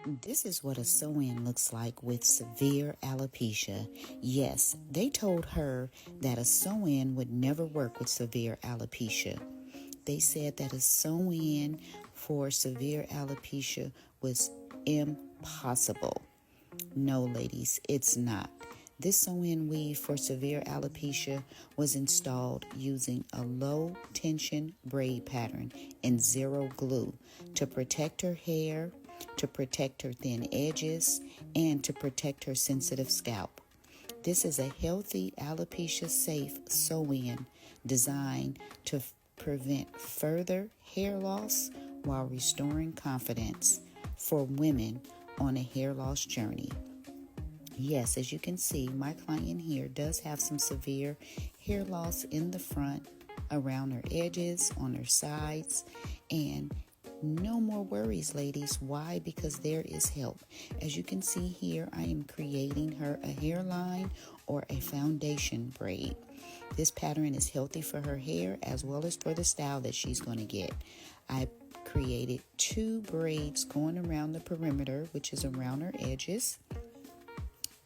This is what a sew-in looks like with severe alopecia. Yes, they told her that a sew-in would never work with severe alopecia. They said that a sew-in for severe alopecia was impossible. No, ladies, it's not. This sew-in weave for severe alopecia was installed using a low-tension braid pattern and zero glue to protect her hair, to protect her thin edges, and to protect her sensitive scalp. This is a healthy, alopecia-safe sew-in designed to prevent further hair loss while restoring confidence for women on a hair loss journey. Yes, as you can see, my client here does have some severe hair loss in the front, around her edges, on her sides, and no more worries, ladies. Why? Because there is help. As you can see here, I am creating her a hairline or a foundation braid. This pattern is healthy for her hair as well as for the style that she's going to get. I created 2 braids going around the perimeter, which is around her edges.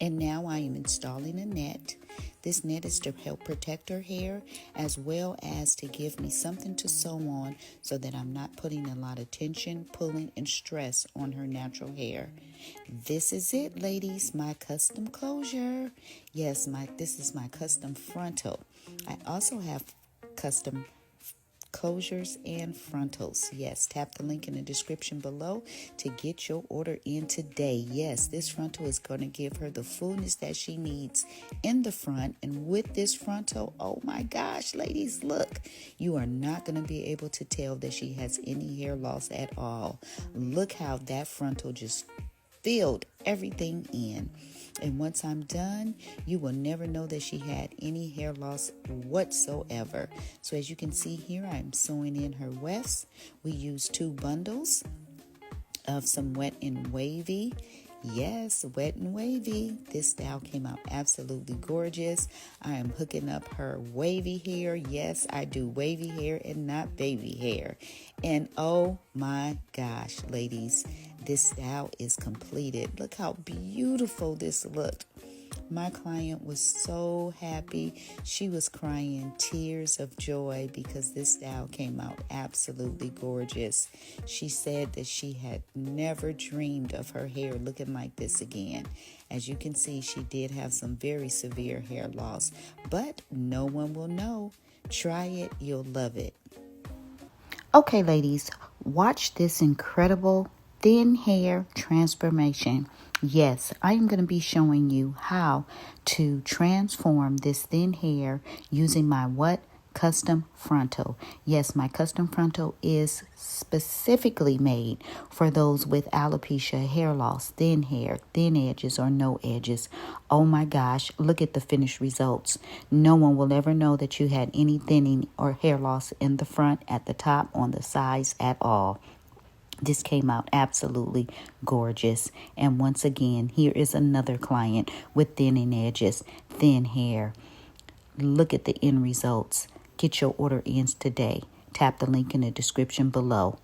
And now I am installing a net. This net is to help protect her hair as well as to give me something to sew on so that I'm not putting a lot of tension, pulling, and stress on her natural hair. This is it, ladies, my custom closure. Yes, this is my custom frontal. I also have custom closures and frontals. Yes, tap the link in the description below to get your order in today. Yes, this frontal is going to give her the fullness that she needs in the front. And with this frontal, oh my gosh, ladies, look, you are not going to be able to tell that she has any hair loss at all. Look how that frontal just filled everything in. And once I'm done, you will never know that she had any hair loss whatsoever. So as you can see here, I'm sewing in her wefts. We use 2 bundles of some wet and wavy. Yes, wet and wavy. This style came out absolutely gorgeous. I am hooking up her wavy hair. Yes, I do wavy hair and not baby hair. And oh my gosh, ladies, this style is completed. Look how beautiful this looked. My client was so happy. She was crying tears of joy because this style came out absolutely gorgeous. She said that she had never dreamed of her hair looking like this again. As you can see, she did have some very severe hair loss, but no one will know. Try it, you'll love it. Okay, ladies, watch this incredible thin hair transformation. Yes, I am going to be showing you how to transform this thin hair using my custom frontal. Yes, my custom frontal is specifically made for those with alopecia, hair loss, thin hair, thin edges, or no edges. Oh my gosh, look at the finished results. No one will ever know that you had any thinning or hair loss in the front, at the top, on the sides at all. This came out absolutely gorgeous. And once again, here is another client with thinning edges, thin hair. Look at the end results. Get your order in today. Tap the link in the description below.